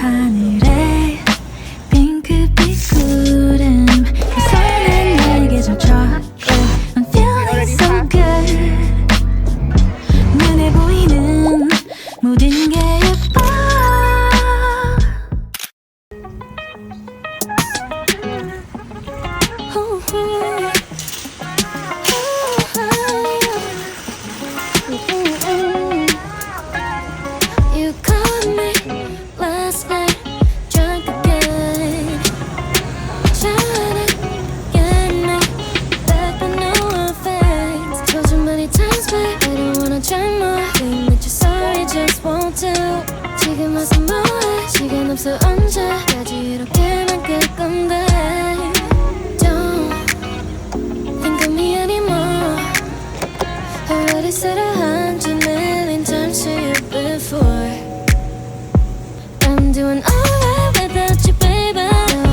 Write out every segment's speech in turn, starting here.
하늘에 핑크빛 구름 그 손에 내게 젖혀 I'm feeling so good 눈에 보이는 모든 게 예뻐 You called me last night, drunk again. Trying to get me back, but no offense. Told you many times, but I don't wanna try more. Think that you're sorry, just won't do. 지금 와서 뭐해? 시간 없어 언제까지 이렇게만 끌 건데? Don't think of me anymore. Already said 100,000,000 times to you before. I'm doing alright without you, baby. 너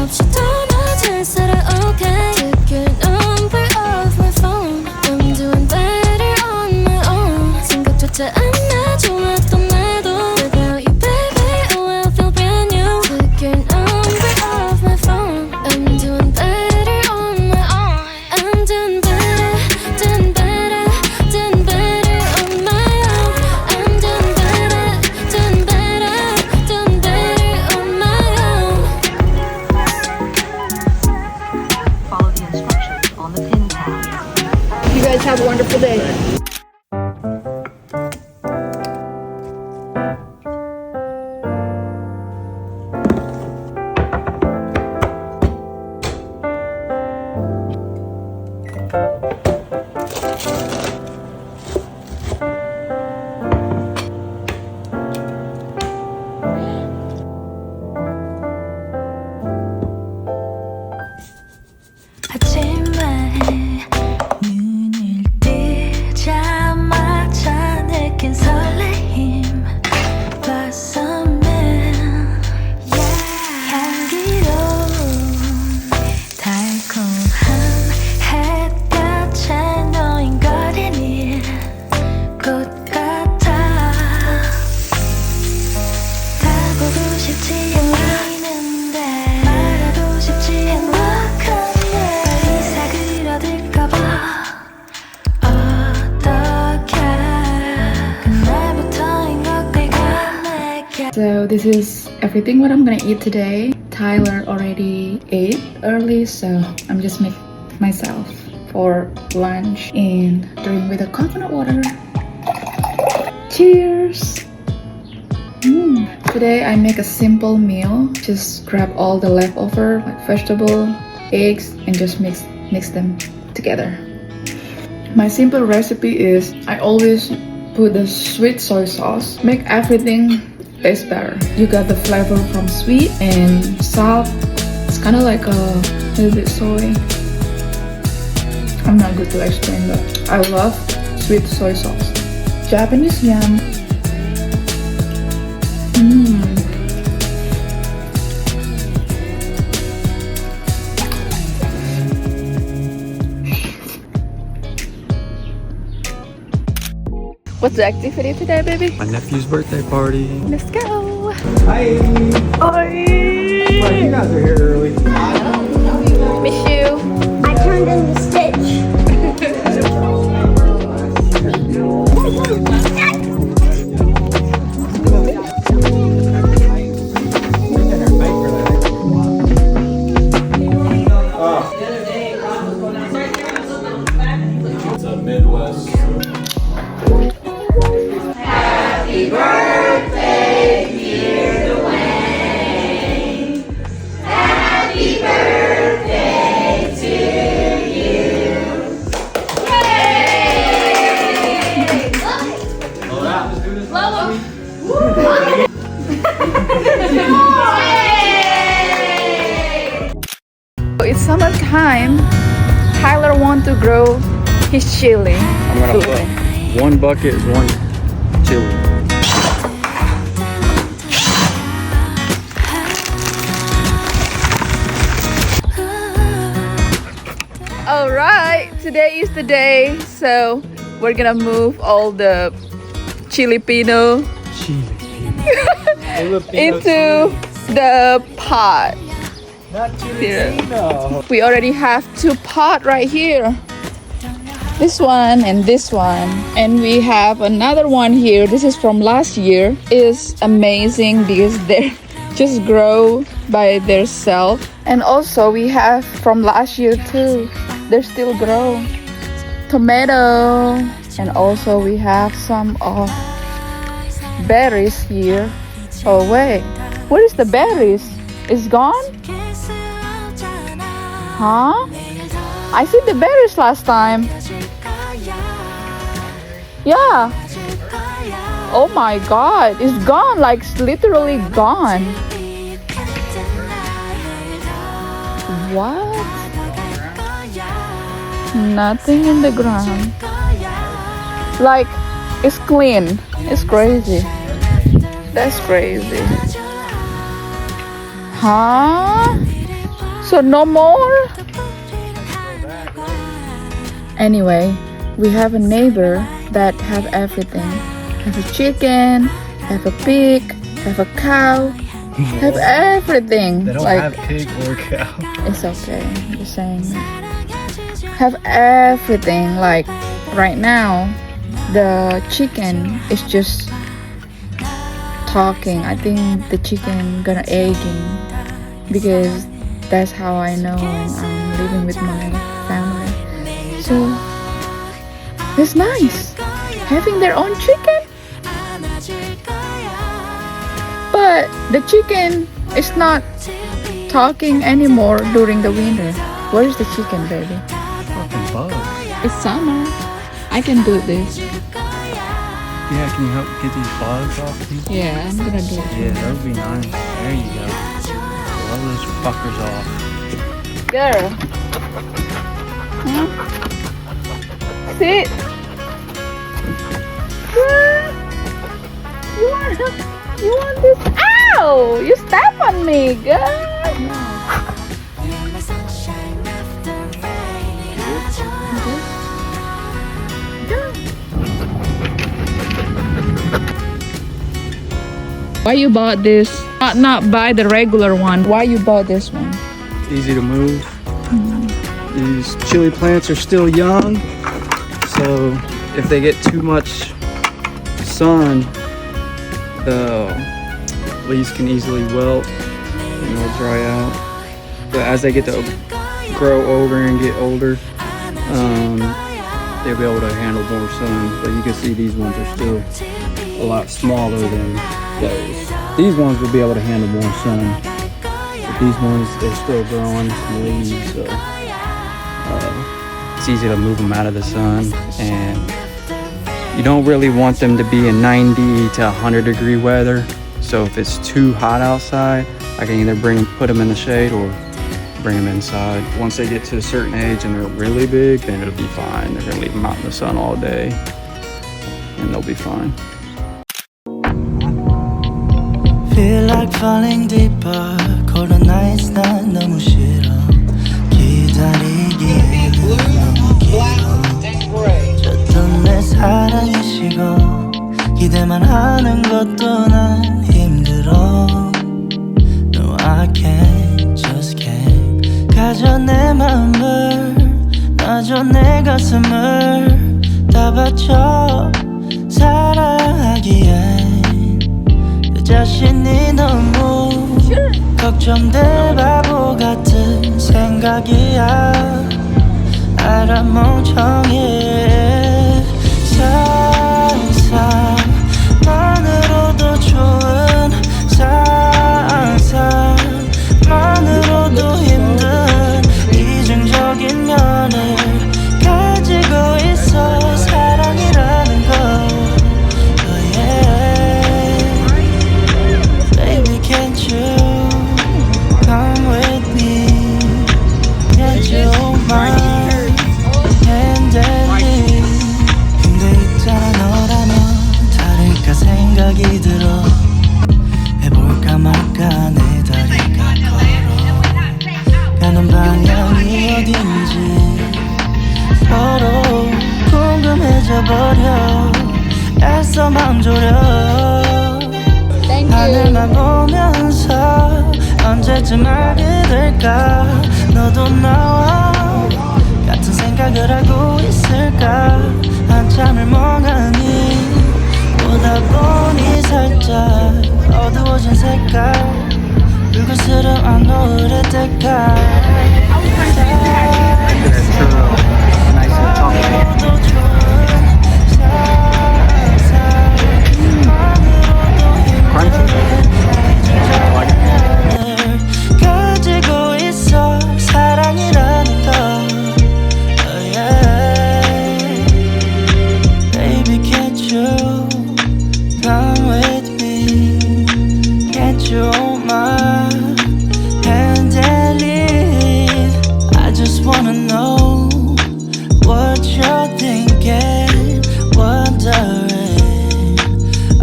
없이 더 나 잘 살아, okay. Took your number off my phone. I'm doing better on my own. 생각조차 안 나 좋았던 나도. Without you, baby, oh I feel brand new. Took your number off my phone. I'm doing better on my own. I'm doing better, doing better, doing better on my own. I'm doing better, doing better, doing better on my own. Follow the instructions on the pin pad. You guys have a wonderful day. 아침에 눈을 뜨자마자 느낀 설레임 Blossoming 향기로운 달콤한 햇볕에 노인거리는 꽃 같아 다 보고 싶지 않는데 말하고 싶지 않아 So this is everything what I'm gonna eat today. Tyler already ate early, so I'm just making myself for lunch and drink with a coconut water. Cheers! Today I make a simple meal. Just grab all the leftover like vegetable, eggs, and just mix them together. My simple recipe is I always put the sweet soy sauce. Make everything taste better. You got the flavor from sweet and salt. It's kind of like a little bit soy. I'm not good to explain, but I love sweet soy sauce. Japanese yam. What's the activity today, baby? My nephew's birthday party. Let's go! Hi! Oi! Well, you guys are here early. Miss you! I turned into Stitch. It's a Midwest. Happy birthday, dear Dwayne. Happy birthday to you. Yay! Blow it out. Let's do this. It's summertime. Tyler wants to grow his chili. I'm gonna put one bucket is one chili. Alright, today is the day, so we're gonna move all the chili pino Chili. into the pot. Here. We already have 2 pots right here. This one and this one. And we have another one here. This is from last year. It's amazing because they just grow by themselves. And also we have from last year too. They still grow. Tomato. And also we have some of berries here. Oh wait, where is the berries? It's gone? Huh? I see the berries last time. Yeah. Oh my god, it's gone, like it's literally gone. What? Nothing in the ground. Like, it's clean. It's crazy. That's crazy. Huh? So no more? Anyway, we have a neighbor that have everything. Have a chicken, have a pig, have a cow, have everything. They don't like, have pig or cow. It's okay, I'm just saying. Have everything. Like right now, the chicken is just talking. I think the chicken gonna egging because that's how I know I'm living with my family. So it's nice having their own chicken. But the chicken is not talking anymore during the winter. Where is the chicken, baby? Fucking bugs. It's summer. I can do this. Yeah, can you help get these bugs off of these? Yeah, I'm gonna do it. Yeah, that would be nice. There you go. Blow those fuckers off. Girl. Sit. You want this? Ow! You step on me, girl. Why you bought this? Not buy the regular one. Why you bought this one? It's easy to move. These chili plants are still young, so if they get too much sun, the leaves can easily wilt and they'll dry out. But as they get to grow older and get older, they'll be able to handle more sun. But you can see these ones are still a lot smaller than those. These ones will be able to handle more sun. But these ones, they're still growing some leaves, so it's easy to move them out of the sun. And you don't really want them to be in 90 to 100 degree weather. So if it's too hot outside, I can either put them in the shade or bring them inside. Once they get to a certain age and they're really big, then it'll be fine. They're gonna leave them out in the sun all day and they'll be fine. Feel like falling deeper. Cold nights 난 너무 싫어. 기다리기엔 너무 길어. 줬던 내 사랑이 식어. 기대만 하는 것도 난 힘들어. No, I can't, just can't. 가져 내 마음을, 놔줘 내 가슴을 다 바쳐 사랑하기엔 내 자신이 너무 걱정될 바보 같은 생각이야. 알아 멍청해. 상상만으로도 좋은 상상만으로도 힘든 이중적인 면을 가지고 있어. 사랑이라는 거. Oh yeah. Baby, can't you come with me? Can't you hold my hand and lead? 근데 있잖아, 너라면 다를까 생각이 들어. 해볼까 말까 내 다리가 걸어. 가는 방향이 어딘지 서로 궁금해져 버려. 애써 맘 졸여. Thank 하늘만 보면서 언제쯤 알게 될까 너도 나와 같은 생각을 하고 있을까 한참을 멍하니 보다 보니 살짝 어두워진 색깔 불그스름한 노을의 때깔 아무도 좋은 상상만으로도 가지고 있어 사랑이라는 거 oh yeah. Baby can't you come with me can't you hold my hand and leave I just wanna know what you're thinking wondering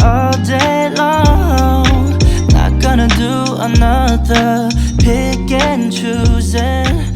all day long not gonna do another pick and choosing